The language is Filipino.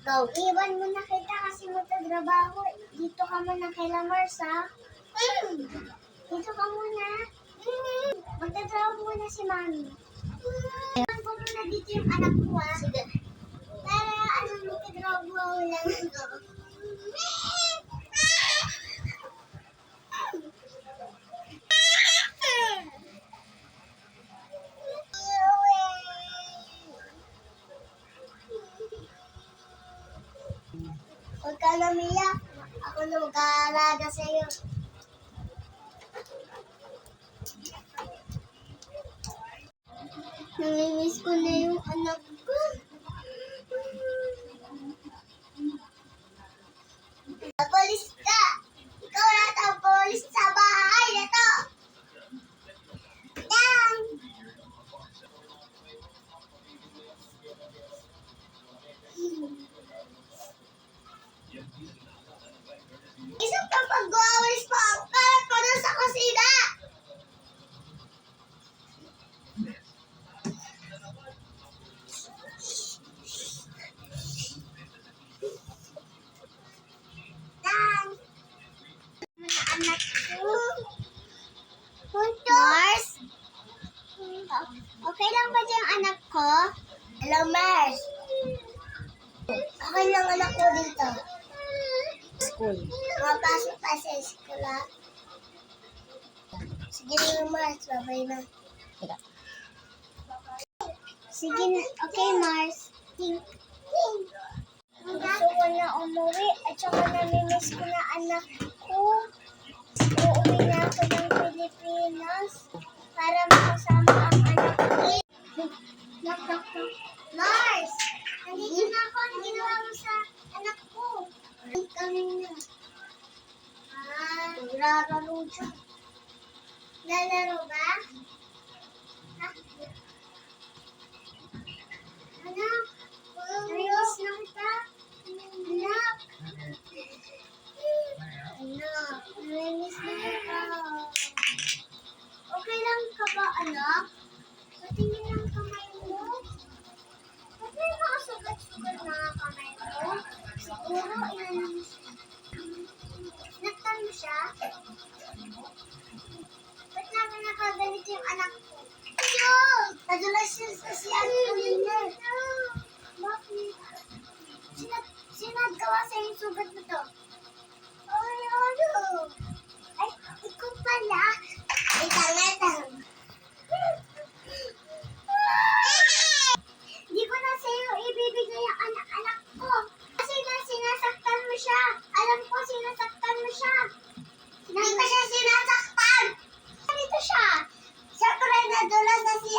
Go. Iwan mo na kita kasi magtatrabaho. Dito ka muna kay Mars, ha? Dito ka muna. Magtatrabaho muna si Mami. Iwan ko muna dito yung anak ko, ha? Sige. Para magtatrabaho lang ako. Huwag ka na umiyak. Ako na mag-aalaga sa'yo. Namimiss ko na yung anak ko. Polis ka! Ikaw na ang polis sa bahay na to! Yan! Isang pag-awalis pa ang kalat pa doon sa kusina! Dan! Mga anak ko. Mars? Okay lang ba dyan anak ko? Hello, Mars. Okay lang anak ko dito. School. Mapasok pa sa school, ha? Sige na, Mars. Babay na. Teka. Sige na. Okay, Mars. Gusto ko na umuwi at saka namimiss ko na anak ko. Uuwi na ako ng Pilipinas para makasama ang anak ko. Knock, knock, knock. Mars! Nandito na ako. Ang ginawa mo sa anak ko. Kami na. Naglalaro siya. Lalaro ba? Ha? Anak? Namiss na kita. Anak? Anak? Namiss na kita. Okay lang ka ba, anak? Patingin ang kamay mo. Ba't may mga sugat-sugat na kamay mo? Siguro, sinaktan mo siya? Ba't naman nakaganito yung anak ko? Ayun! Nadulas siya sa siyan kanina. Bakit? Sino nagawa sa yung sugat mo to? Ay, ano? Ay, ikaw pala. Ikaw na lang. Hindi ko na sa'yo ibibigay ang anak-anak ko. Kasi sinasaktan mo siya. Alam ko sinasaktan mo siya. Hindi ko siya sinasaktan. Dito siya. Siyempre nadulas na si